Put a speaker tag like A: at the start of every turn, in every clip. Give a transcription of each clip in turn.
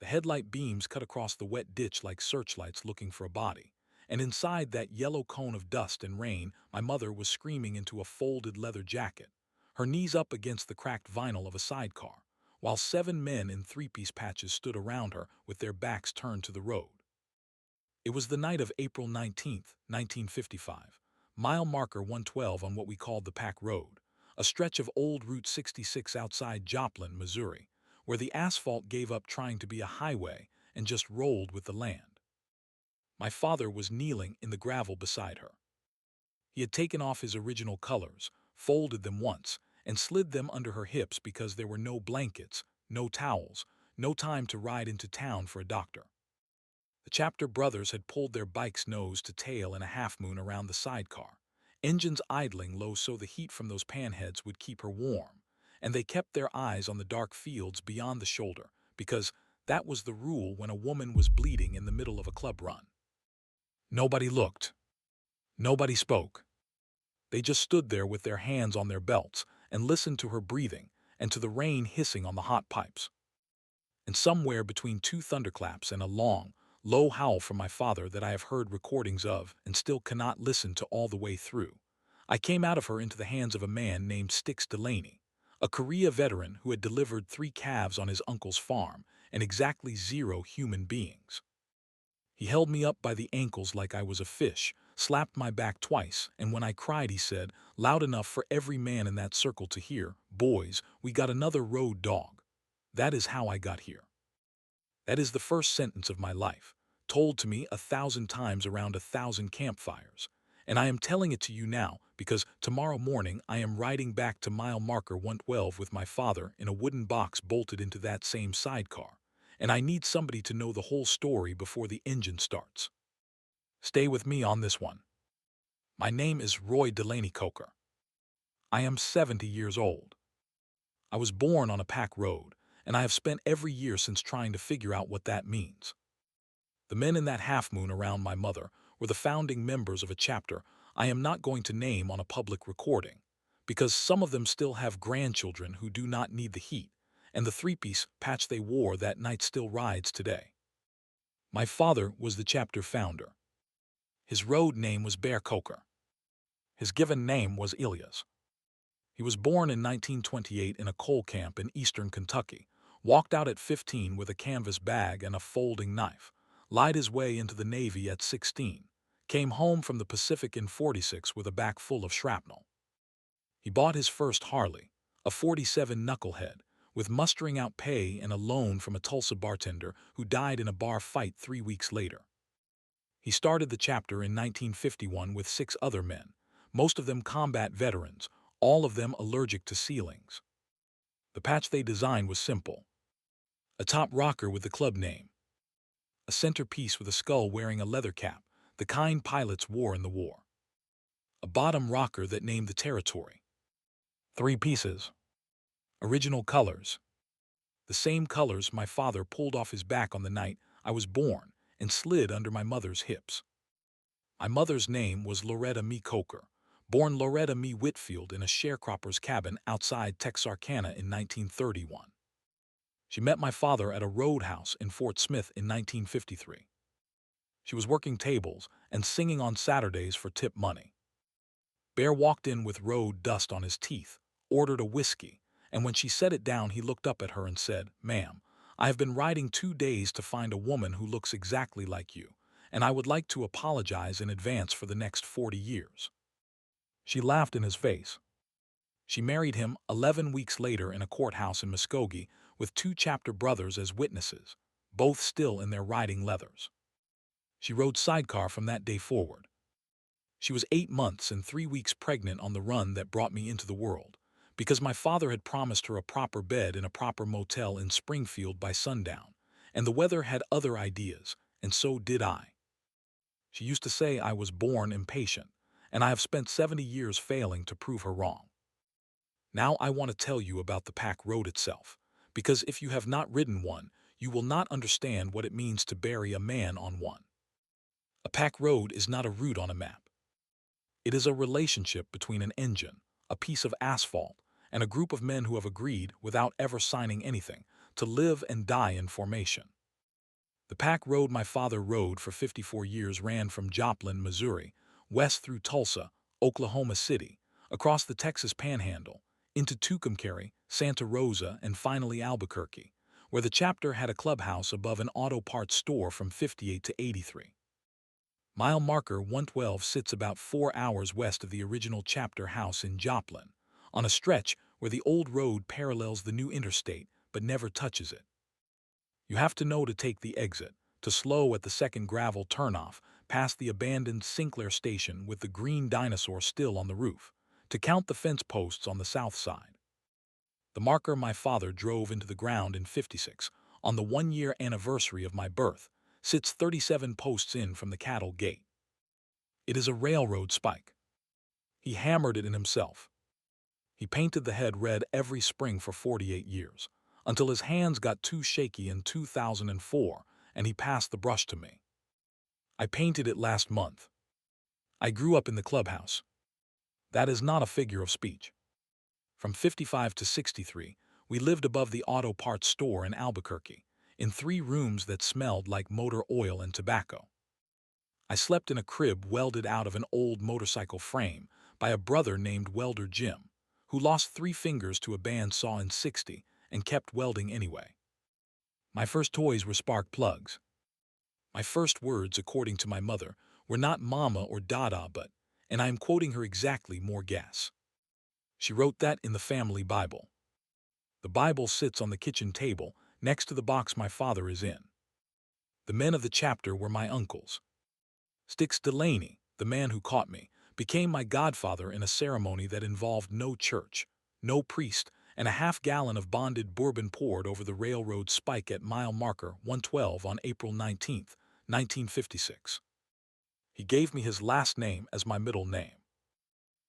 A: The headlight beams cut across the wet ditch like searchlights looking for a body. And inside that yellow cone of dust and rain, my mother was screaming into a folded leather jacket, her knees up against the cracked vinyl of a sidecar, while 7 men in three-piece patches stood around her with their backs turned to the road. It was the night of April 19th, 1955, mile marker 112 on what we called the Pack Road, a stretch of old Route 66 outside Joplin, Missouri, where the asphalt gave up trying to be a highway and just rolled with the land. My father was kneeling in the gravel beside her. He had taken off his original colors, folded them once, and slid them under her hips because there were no blankets, no towels, no time to ride into town for a doctor. The Chapter brothers had pulled their bikes nose to tail in a half-moon around the sidecar, engines idling low so the heat from those panheads would keep her warm, and they kept their eyes on the dark fields beyond the shoulder because that was the rule when a woman was bleeding in the middle of a club run. Nobody looked. Nobody spoke. They just stood there with their hands on their belts and listened to her breathing and to the rain hissing on the hot pipes. And somewhere between two thunderclaps and a long, low howl from my father that I have heard recordings of and still cannot listen to all the way through, I came out of her into the hands of a man named Styx Delaney, a Korea veteran who had delivered 3 calves on his uncle's farm and exactly 0 human beings. He held me up by the ankles like I was a fish, slapped my back twice, and when I cried he said, loud enough for every man in that circle to hear, "Boys, we got another road dog. That is how I got here." That is the first sentence of my life, told to me 1,000 times around 1,000 campfires. And I am telling it to you now because tomorrow morning I am riding back to mile marker 112 with my father in a wooden box bolted into that same sidecar. And I need somebody to know the whole story before the engine starts. Stay with me on this one. My name is Roy Delaney Coker. I am 70 years old. I was born on a pack road, and I have spent every year since trying to figure out what that means. The men in that half-moon around my mother were the founding members of a chapter I am not going to name on a public recording, because some of them still have grandchildren who do not need the heat, and the three-piece patch they wore that night still rides today. My father was the chapter founder. His road name was Bear Coker. His given name was Ilias. He was born in 1928 in a coal camp in eastern Kentucky, walked out at 15 with a canvas bag and a folding knife, lied his way into the Navy at 16, came home from the Pacific in 46 with a back full of shrapnel. He bought his first Harley, a 47 knucklehead, with mustering out pay and a loan from a Tulsa bartender who died in a bar fight 3 weeks later. He started the chapter in 1951 with 6 other men, most of them combat veterans, all of them allergic to ceilings. The patch they designed was simple. A top rocker with the club name. A centerpiece with a skull wearing a leather cap, the kind pilots wore in the war. A bottom rocker that named the territory. 3 pieces. Original colors. The same colors my father pulled off his back on the night I was born and slid under my mother's hips. My mother's name was Loretta Mee Coker, born Loretta Mee Whitfield in a sharecropper's cabin outside Texarkana in 1931. She met my father at a roadhouse in Fort Smith in 1953. She was working tables and singing on Saturdays for tip money. Bear walked in with road dust on his teeth, ordered a whiskey, and when she set it down he looked up at her and said, "Ma'am, I have been riding 2 days to find a woman who looks exactly like you, and I would like to apologize in advance for the next 40 years." She laughed in his face. She married him 11 weeks later in a courthouse in Muskogee with 2 chapter brothers as witnesses, both still in their riding leathers. She rode sidecar from that day forward. She was 8 months and 3 weeks pregnant on the run that brought me into the world, because my father had promised her a proper bed in a proper motel in Springfield by sundown, and the weather had other ideas, and so did I. She used to say I was born impatient, and I have spent 70 years failing to prove her wrong. Now I want to tell you about the Pack Road itself, because if you have not ridden one, you will not understand what it means to bury a man on one. A Pack Road is not a route on a map. It is a relationship between an engine, a piece of asphalt, and a group of men who have agreed, without ever signing anything, to live and die in formation. The pack road my father rode for 54 years ran from Joplin, Missouri, west through Tulsa, Oklahoma City, across the Texas Panhandle, into Tucumcari, Santa Rosa, and finally Albuquerque, where the chapter had a clubhouse above an auto parts store from 58 to 83. Mile marker 112 sits about 4 hours west of the original chapter house in Joplin, on a stretch where the old road parallels the new interstate but never touches it. You have to know to take the exit, to slow at the second gravel turnoff, past the abandoned Sinclair station with the green dinosaur still on the roof, to count the fence posts on the south side. The marker my father drove into the ground in 56, on the 1-year anniversary of my birth, sits 37 posts in from the cattle gate. It is a railroad spike. He hammered it in himself. He painted the head red every spring for 48 years, until his hands got too shaky in 2004 and he passed the brush to me. I painted it last month. I grew up in the clubhouse. That is not a figure of speech. From 55 to 63, we lived above the auto parts store in Albuquerque, in 3 rooms that smelled like motor oil and tobacco. I slept in a crib welded out of an old motorcycle frame by a brother named Welder Jim, who lost 3 fingers to a bandsaw in 60 and kept welding anyway. My first toys were spark plugs. My first words, according to my mother, were not mama or dada but, and I am quoting her exactly, more gas. She wrote that in the family Bible. The Bible sits on the kitchen table next to the box my father is in. The men of the chapter were my uncles. Stix Delaney, the man who caught me, became my godfather in a ceremony that involved no church, no priest, and a half-gallon of bonded bourbon poured over the railroad spike at mile marker 112 on April 19, 1956. He gave me his last name as my middle name.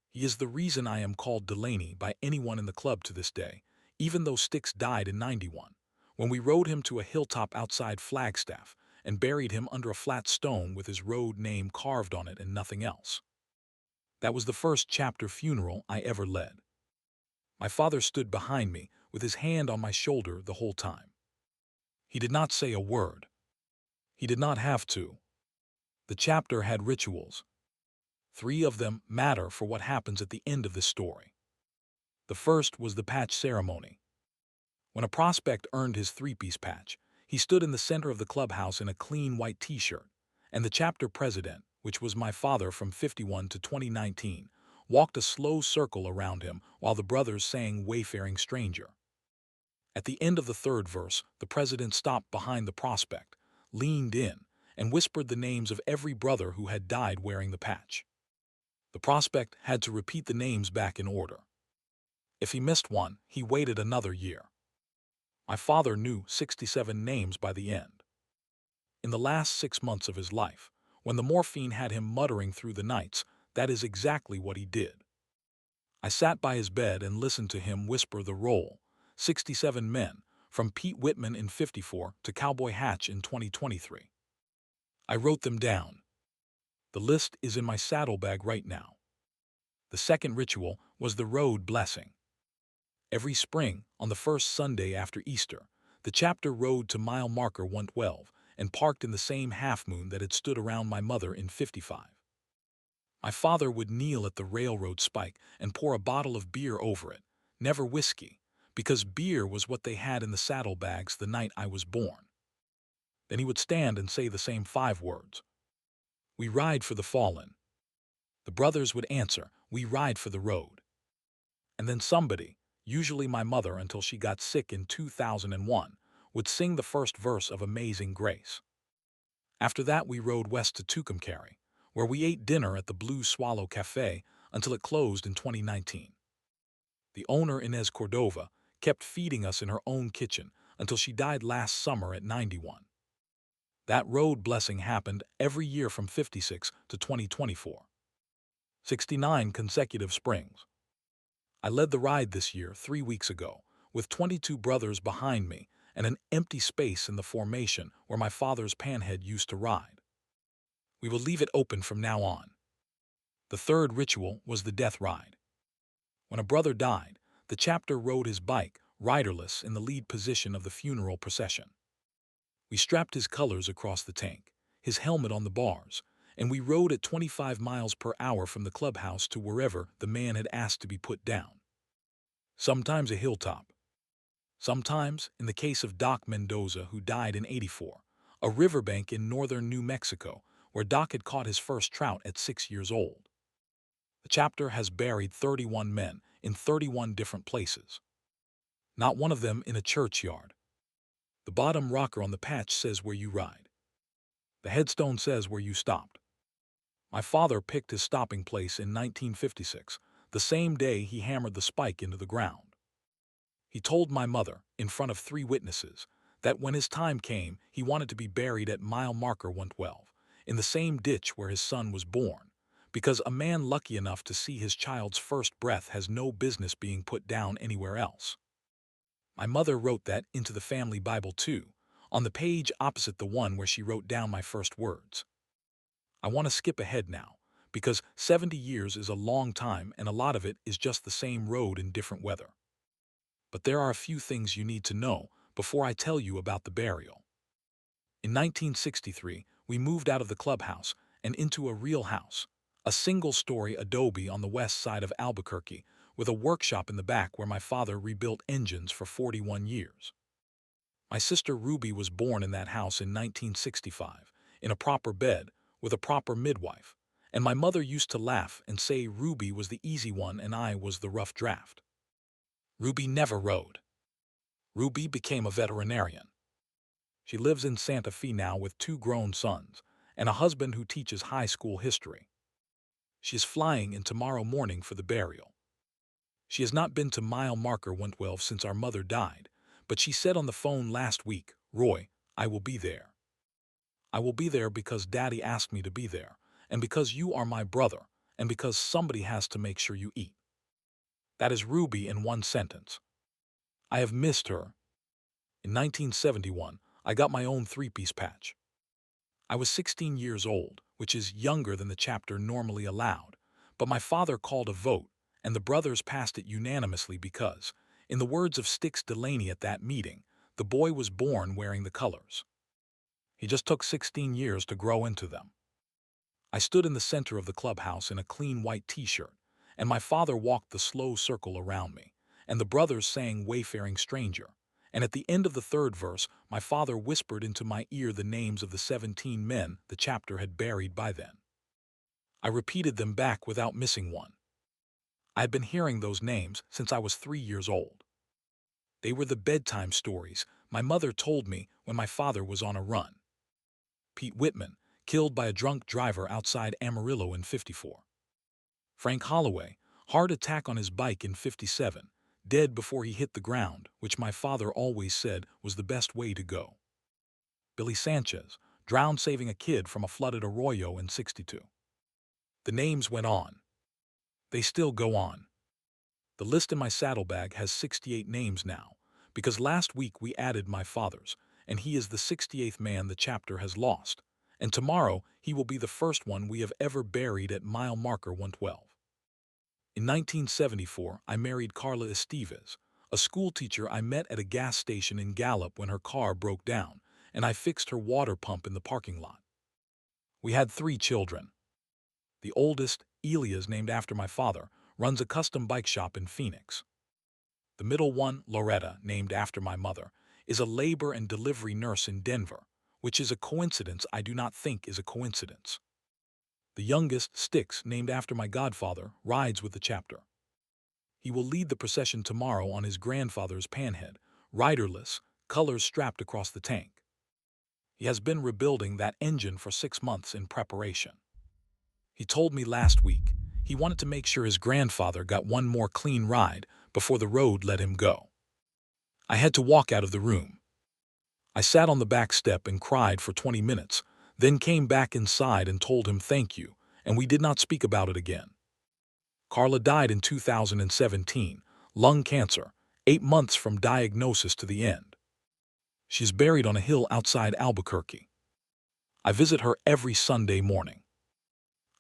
A: He is the reason I am called Delaney by anyone in the club to this day, even though Stix died in 91, when we rode him to a hilltop outside Flagstaff and buried him under a flat stone with his road name carved on it and nothing else. That was the first chapter funeral I ever led. My father stood behind me with his hand on my shoulder the whole time. He did not say a word. He did not have to. The chapter had rituals. 3 of them matter for what happens at the end of this story. The first was the patch ceremony. When a prospect earned his 3-piece patch, he stood in the center of the clubhouse in a clean white t-shirt, and the chapter president, which was my father from 51 to 2019, walked a slow circle around him while the brothers sang Wayfaring Stranger. At the end of the 3rd verse, the president stopped behind the prospect, leaned in, and whispered the names of every brother who had died wearing the patch. The prospect had to repeat the names back in order. If he missed one, he waited another year. My father knew 67 names by the end. In the last 6 months of his life, when the morphine had him muttering through the nights, that is exactly what he did. I sat by his bed and listened to him whisper the roll, 67 men, from Pete Whitman in 54 to Cowboy Hatch in 2023. I wrote them down. The list is in my saddlebag right now. The second ritual was the road blessing. Every spring, on the first Sunday after Easter, the chapter rode to mile marker 112 and parked in the same half-moon that had stood around my mother in 55. My father would kneel at the railroad spike and pour a bottle of beer over it, never whiskey, because beer was what they had in the saddlebags the night I was born. Then he would stand and say the same 5 words. We ride for the fallen. The brothers would answer, we ride for the road. And then somebody, usually my mother until she got sick in 2001, would sing the first verse of Amazing Grace. After that we rode west to Tucumcari, where we ate dinner at the Blue Swallow Cafe until it closed in 2019. The owner, Inez Cordova, kept feeding us in her own kitchen until she died last summer at 91. That road blessing happened every year from 56 to 2024. 69 consecutive springs. I led the ride this year 3 weeks ago, with 22 brothers behind me and an empty space in the formation where my father's panhead used to ride. We will leave it open from now on. The third ritual was the death ride. When a brother died, the chapter rode his bike, riderless, in the lead position of the funeral procession. We strapped his colors across the tank, his helmet on the bars, and we rode at 25 miles per hour from the clubhouse to wherever the man had asked to be put down. Sometimes a hilltop. Sometimes, in the case of Doc Mendoza, who died in '84, a riverbank in northern New Mexico where Doc had caught his first trout at 6 years old. The chapter has buried 31 men in 31 different places. Not one of them in a churchyard. The bottom rocker on the patch says where you ride. The headstone says where you stopped. My father picked his stopping place in 1956, the same day he hammered the spike into the ground. He told my mother, in front of 3 witnesses, that when his time came, he wanted to be buried at mile marker 112, in the same ditch where his son was born, because a man lucky enough to see his child's first breath has no business being put down anywhere else. My mother wrote that into the family Bible too, on the page opposite the one where she wrote down my first words. I want to skip ahead now, because 70 years is a long time and a lot of it is just the same road in different weather. But there are a few things you need to know before I tell you about the burial. In 1963, we moved out of the clubhouse and into a real house, a single-story adobe on the west side of Albuquerque, with a workshop in the back where my father rebuilt engines for 41 years. My sister Ruby was born in that house in 1965, in a proper bed, with a proper midwife, and my mother used to laugh and say Ruby was the easy one and I was the rough draft. Ruby never rode. Ruby became a veterinarian. She lives in Santa Fe now with 2 grown sons and a husband who teaches high school history. She is flying in tomorrow morning for the burial. She has not been to mile marker 112 since our mother died, but she said on the phone last week, "Roy, I will be there. I will be there because Daddy asked me to be there, and because you are my brother, and because somebody has to make sure you eat." That is Ruby in one sentence. I have missed her. In 1971, I got my own 3-piece patch. I was 16 years old, which is younger than the chapter normally allowed, but my father called a vote, and the brothers passed it unanimously because, in the words of Styx Delaney at that meeting, the boy was born wearing the colors. He just took 16 years to grow into them. I stood in the center of the clubhouse in a clean white t-shirt, and my father walked the slow circle around me, and the brothers sang Wayfaring Stranger, and at the end of the 3rd verse, my father whispered into my ear the names of the 17 men the chapter had buried by then. I repeated them back without missing one. I had been hearing those names since I was 3 years old. They were the bedtime stories my mother told me when my father was on a run. Pete Whitman, killed by a drunk driver outside Amarillo in '54. Frank Holloway, heart attack on his bike in '57, dead before he hit the ground, which my father always said was the best way to go. Billy Sanchez, drowned saving a kid from a flooded arroyo in '62. The names went on. They still go on. The list in my saddlebag has 68 names now, because last week we added my father's, and he is the 68th man the chapter has lost, and tomorrow he will be the first one we have ever buried at mile marker 112. In 1974, I married Carla Esteves, a schoolteacher I met at a gas station in Gallup when her car broke down, and I fixed her water pump in the parking lot. We had 3 children. The oldest, Elias, named after my father, runs a custom bike shop in Phoenix. The middle one, Loretta, named after my mother, is a labor and delivery nurse in Denver, which is a coincidence I do not think is a coincidence. The youngest, Styx, named after my godfather, rides with the chapter. He will lead the procession tomorrow on his grandfather's panhead, riderless, colors strapped across the tank. He has been rebuilding that engine for 6 months in preparation. He told me last week he wanted to make sure his grandfather got one more clean ride before the road let him go. I had to walk out of the room. I sat on the back step and cried for 20 minutes, then came back inside and told him thank you, and we did not speak about it again. Carla died in 2017, lung cancer, 8 months from diagnosis to the end. She is buried on a hill outside Albuquerque. I visit her every Sunday morning.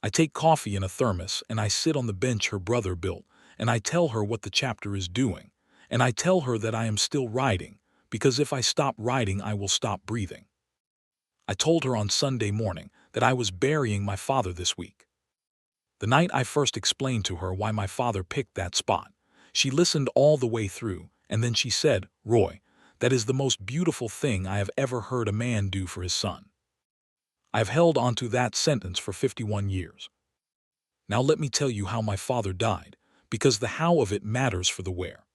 A: I take coffee in a thermos and I sit on the bench her brother built, and I tell her what the chapter is doing, and I tell her that I am still riding, because if I stop riding I will stop breathing. I told her on Sunday morning that I was burying my father this week. The night I first explained to her why my father picked that spot, she listened all the way through, and then she said, "Roy, that is the most beautiful thing I have ever heard a man do for his son." I've held onto that sentence for 51 years. Now let me tell you how my father died, because the how of it matters for the where.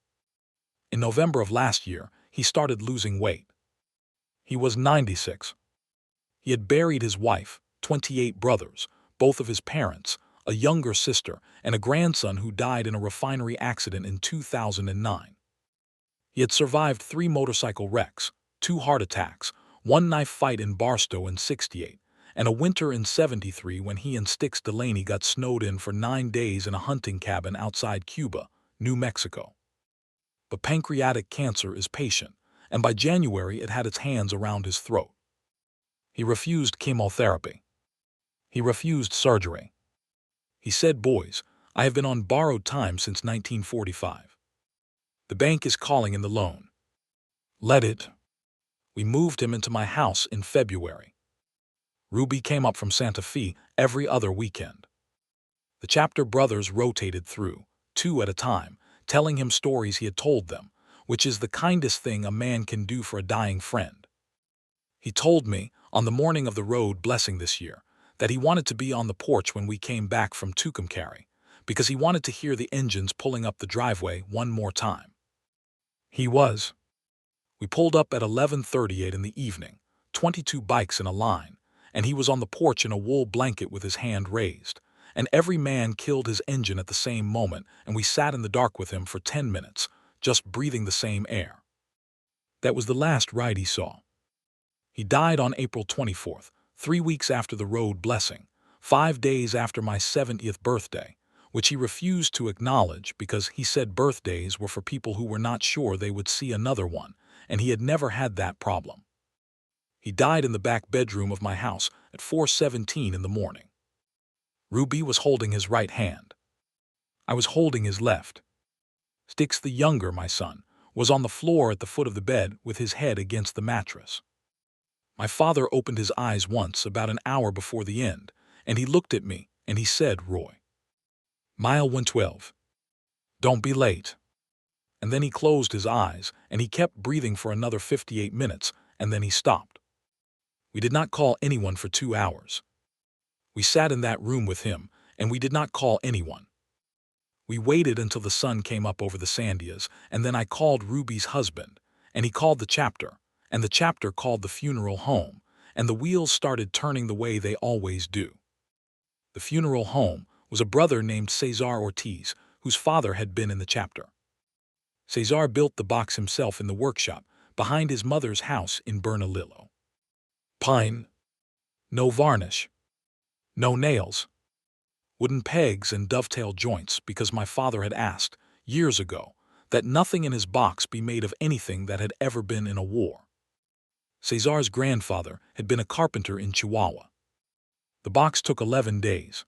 A: In November of last year, he started losing weight. He was 96. He had buried his wife, 28 brothers, both of his parents, a younger sister, and a grandson who died in a refinery accident in 2009. He had survived 3 motorcycle wrecks, 2 heart attacks, 1 knife fight in Barstow in '68, and a winter in '73 when he and Styx Delaney got snowed in for 9 days in a hunting cabin outside Cuba, New Mexico. But pancreatic cancer is patient, and by January it had its hands around his throat. He refused chemotherapy. He refused surgery. He said, "Boys, I have been on borrowed time since 1945. The bank is calling in the loan. Let it." We moved him into my house in February. Ruby came up from Santa Fe every other weekend. The chapter brothers rotated through, 2 at a time, telling him stories he had told them, which is the kindest thing a man can do for a dying friend. He told me, on the morning of the road blessing this year, that he wanted to be on the porch when we came back from Tucumcari, because he wanted to hear the engines pulling up the driveway one more time. He was. We pulled up at 11:38 in the evening, 22 bikes in a line, and he was on the porch in a wool blanket with his hand raised, and every man killed his engine at the same moment, and we sat in the dark with him for 10 minutes, just breathing the same air. That was the last ride he saw. He died on April 24th, 3 weeks after the road blessing, 5 days after my 70th birthday, which he refused to acknowledge because he said birthdays were for people who were not sure they would see another one, and he had never had that problem. He died in the back bedroom of my house at 4:17 in the morning. Ruby was holding his right hand. I was holding his left. Styx the younger, my son, was on the floor at the foot of the bed with his head against the mattress. My father opened his eyes once about an hour before the end, and he looked at me, and he said, "Roy, mile 112. Don't be late." And then he closed his eyes, and he kept breathing for another 58 minutes, and then he stopped. We did not call anyone for 2 hours. We sat in that room with him, and we did not call anyone. We waited until the sun came up over the Sandias, and then I called Ruby's husband, and he called the chapter, and the chapter called the funeral home, and the wheels started turning the way they always do. The funeral home was a brother named Cesar Ortiz, whose father had been in the chapter. Cesar built the box himself in the workshop behind his mother's house in Bernalillo. Pine. No varnish. No nails. Wooden pegs and dovetail joints because my father had asked, years ago, that nothing in his box be made of anything that had ever been in a war. Cesar's grandfather had been a carpenter in Chihuahua. The box took 11 days.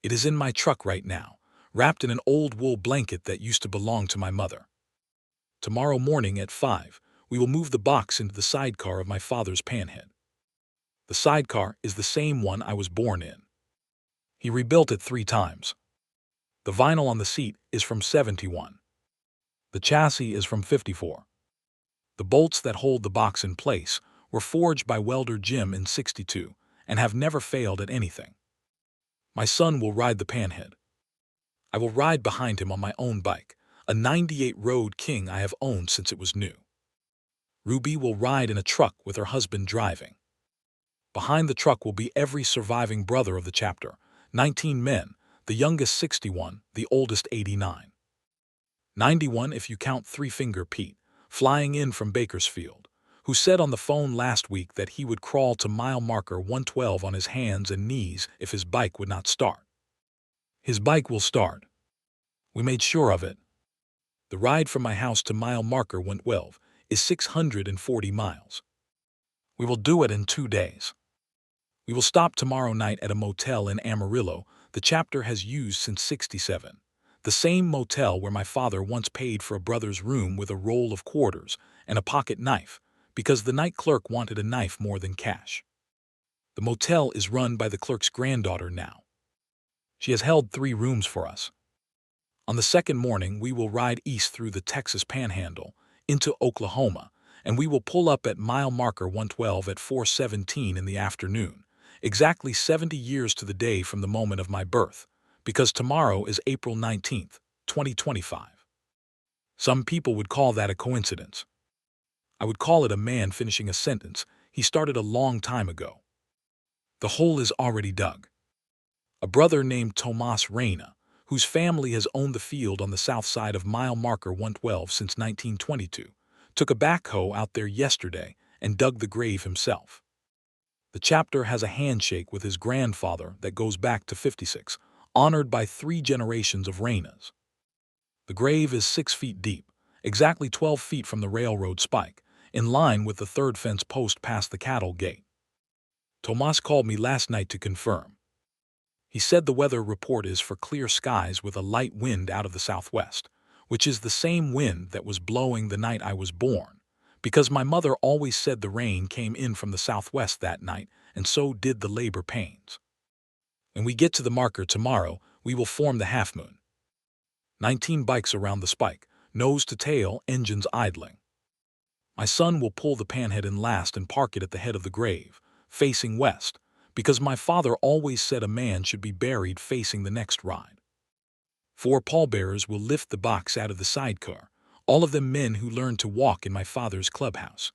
A: It is in my truck right now, wrapped in an old wool blanket that used to belong to my mother. Tomorrow morning at 5, we will move the box into the sidecar of my father's panhead. The sidecar is the same one I was born in. He rebuilt it 3 times. The vinyl on the seat is from '71. The chassis is from '54. The bolts that hold the box in place were forged by welder Jim in '62 and have never failed at anything. My son will ride the panhead. I will ride behind him on my own bike, a '98 Road King I have owned since it was new. Ruby will ride in a truck with her husband driving. Behind the truck will be every surviving brother of the chapter, 19 men, the youngest 61, the oldest 89. 91 if you count Three Finger Pete, flying in from Bakersfield, who said on the phone last week that he would crawl to mile marker 112 on his hands and knees if his bike would not start. His bike will start. We made sure of it. The ride from my house to mile marker 112 is 640 miles. We will do it in 2 days. We will stop tomorrow night at a motel in Amarillo the chapter has used since '67. The same motel where my father once paid for a brother's room with a roll of quarters and a pocket knife, because the night clerk wanted a knife more than cash. The motel is run by the clerk's granddaughter now. She has held 3 rooms for us. On the second morning, we will ride east through the Texas Panhandle into Oklahoma, and we will pull up at mile marker 112 at 4:17 in the afternoon, exactly 70 years to the day from the moment of my birth, because tomorrow is April 19th, 2025. Some people would call that a coincidence. I would call it a man finishing a sentence he started a long time ago. The hole is already dug. A brother named Tomas Reyna, whose family has owned the field on the south side of mile marker 112 since 1922, took a backhoe out there yesterday and dug the grave himself. The chapter has a handshake with his grandfather that goes back to 56, honored by 3 generations of Reynas. The grave is 6 feet deep, exactly 12 feet from the railroad spike, in line with the 3rd fence post past the cattle gate. Tomas called me last night to confirm. He said the weather report is for clear skies with a light wind out of the southwest, which is the same wind that was blowing the night I was born, because my mother always said the rain came in from the southwest that night, and so did the labor pains. When we get to the marker tomorrow, we will form the half moon. 19 bikes around the spike, nose to tail, engines idling. My son will pull the panhead in last and park it at the head of the grave, facing west, because my father always said a man should be buried facing the next ride. 4 pallbearers will lift the box out of the sidecar, all of them men who learned to walk in my father's clubhouse.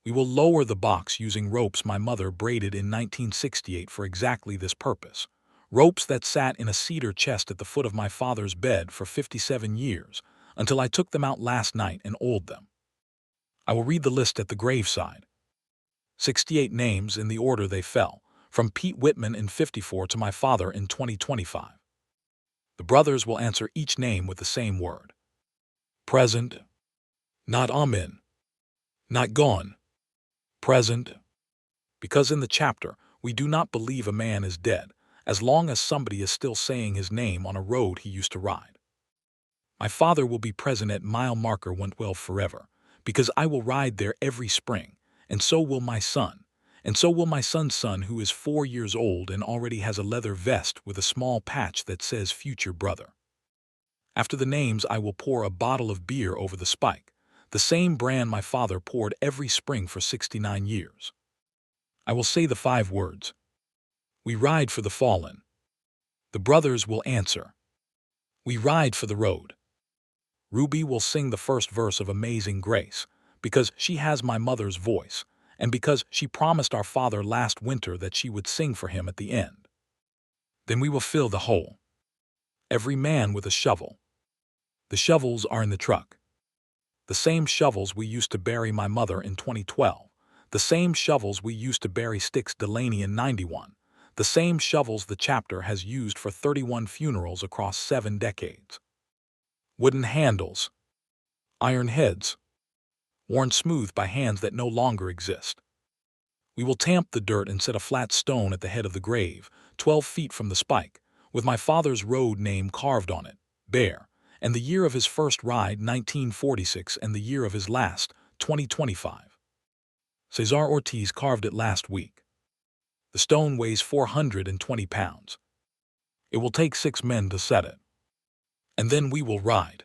A: We will lower the box using ropes my mother braided in 1968 for exactly this purpose, ropes that sat in a cedar chest at the foot of my father's bed for 57 years, until I took them out last night and oiled them. I will read the list at the graveside. 68 names in the order they fell, from Pete Whitman in 54 to my father in 2025. The brothers will answer each name with the same word. Present. Not amen. Not gone. Present. Because in the chapter, we do not believe a man is dead, as long as somebody is still saying his name on a road he used to ride. My father will be present at mile marker 112 forever, because I will ride there every spring, and so will my son, and so will my son's son who is 4 years old and already has a leather vest with a small patch that says future brother. After the names, I will pour a bottle of beer over the spike, the same brand my father poured every spring for 69 years. I will say the 5 words. We ride for the fallen. The brothers will answer. We ride for the road. Ruby will sing the first verse of Amazing Grace, because she has my mother's voice, and because she promised our father last winter that she would sing for him at the end. Then we will fill the hole. Every man with a shovel. The shovels are in the truck. The same shovels we used to bury my mother in 2012, the same shovels we used to bury Styx Delaney in 91, the same shovels the chapter has used for 31 funerals across 7 decades. Wooden handles. Iron heads. Worn smooth by hands that no longer exist. We will tamp the dirt and set a flat stone at the head of the grave, 12 feet from the spike, with my father's road name carved on it, Bear, and the year of his first ride, 1946, and the year of his last, 2025. Cesar Ortiz carved it last week. The stone weighs 420 pounds. It will take 6 men to set it. And then we will ride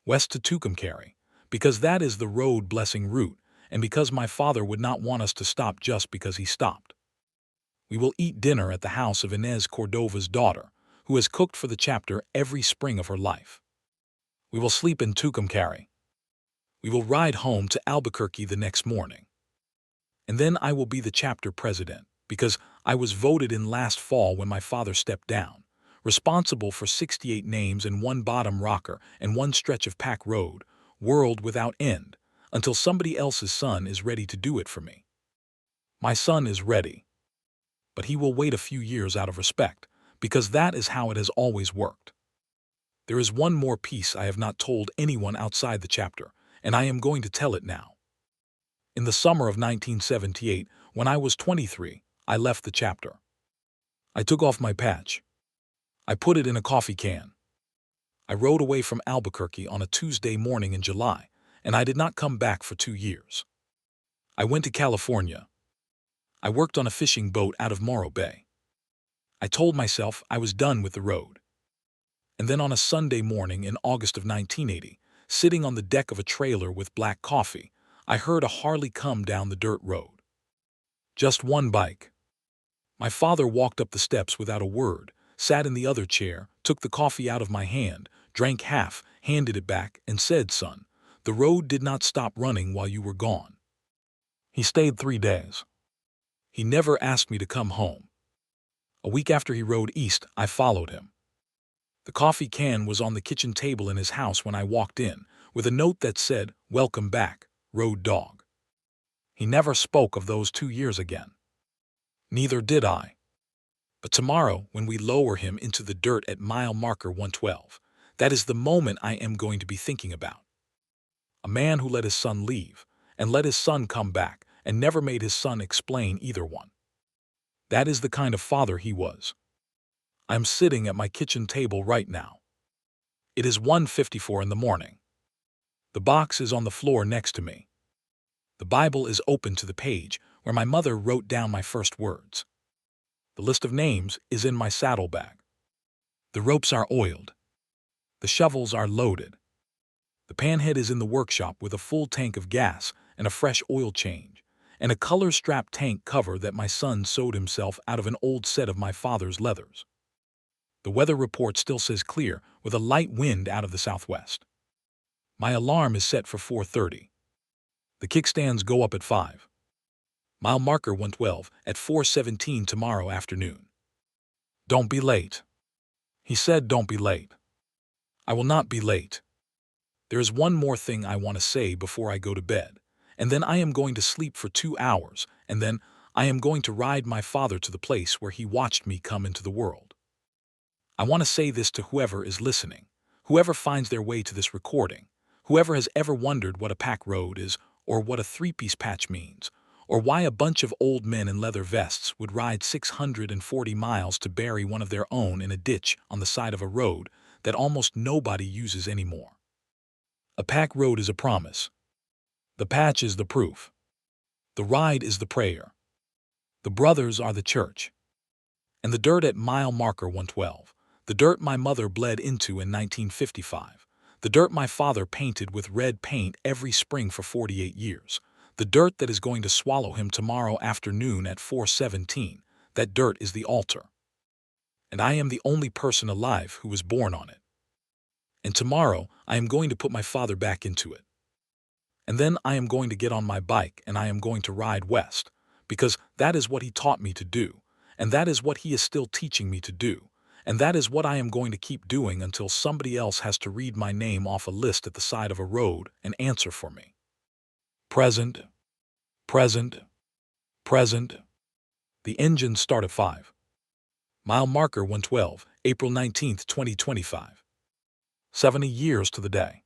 A: west to Tucumcari, because that is the road blessing route, and because my father would not want us to stop just because he stopped. We will eat dinner at the house of Inez Cordova's daughter, who has cooked for the chapter every spring of her life. We will sleep in Tucumcari. We will ride home to Albuquerque the next morning. And then I will be the chapter president, because I was voted in last fall when my father stepped down, responsible for 68 names and 1 bottom rocker and 1 stretch of Pack Road, world without end, until somebody else's son is ready to do it for me. My son is ready. But he will wait a few years out of respect, because that is how it has always worked. There is one more piece I have not told anyone outside the chapter, and I am going to tell it now. In the summer of 1978, when I was 23, I left the chapter. I took off my patch. I put it in a coffee can. I rode away from Albuquerque on a Tuesday morning in July, and I did not come back for 2 years. I went to California. I worked on a fishing boat out of Morro Bay. I told myself I was done with the road. And then on a Sunday morning in August of 1980, sitting on the deck of a trailer with black coffee, I heard a Harley come down the dirt road. Just one bike. My father walked up the steps without a word, sat in the other chair, took the coffee out of my hand, drank half, handed it back, and said, "Son, the road did not stop running while you were gone." He stayed 3 days. He never asked me to come home. A week after he rode east, I followed him. The coffee can was on the kitchen table in his house when I walked in, with a note that said, "Welcome back, Road Dog." He never spoke of those 2 years again. Neither did I. But tomorrow, when we lower him into the dirt at mile marker 112, that is the moment I am going to be thinking about. A man who let his son leave, and let his son come back, and never made his son explain either one. That is the kind of father he was. I am sitting at my kitchen table right now. It is 1:54 in the morning. The box is on the floor next to me. The Bible is open to the page where my mother wrote down my first words. The list of names is in my saddlebag. The ropes are oiled. The shovels are loaded. The panhead is in the workshop with a full tank of gas and a fresh oil change, and a color-strapped tank cover that my son sewed himself out of an old set of my father's leathers. The weather report still says clear, with a light wind out of the southwest. My alarm is set for 4:30. The kickstands go up at 5. Mile marker 112 at 4:17 tomorrow afternoon. Don't be late. He said don't be late. I will not be late. There is one more thing I want to say before I go to bed, and then I am going to sleep for 2 hours, and then I am going to ride my father to the place where he watched me come into the world. I want to say this to whoever is listening, whoever finds their way to this recording, whoever has ever wondered what a pack road is, or what a three-piece patch means, or why a bunch of old men in leather vests would ride 640 miles to bury one of their own in a ditch on the side of a road that almost nobody uses anymore. A pack road is a promise. The patch is the proof. The ride is the prayer. The brothers are the church. And the dirt at mile marker 112, the dirt my mother bled into in 1955, the dirt my father painted with red paint every spring for 48 years, the dirt that is going to swallow him tomorrow afternoon at 4:17, that dirt is the altar. And I am the only person alive who was born on it. And tomorrow I am going to put my father back into it. And then I am going to get on my bike and I am going to ride west, because that is what he taught me to do, and that is what he is still teaching me to do, and that is what I am going to keep doing until somebody else has to read my name off a list at the side of a road and answer for me. Present, present, present. The engines start at 5. Mile marker 112, April 19th, 2025. 70 years to the day.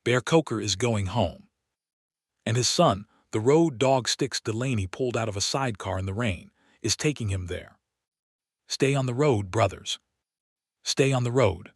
A: Bear Coker is going home. And his son, the road dog Styx Delaney, pulled out of a sidecar in the rain, is taking him there. Stay on the road, brothers. Stay on the road.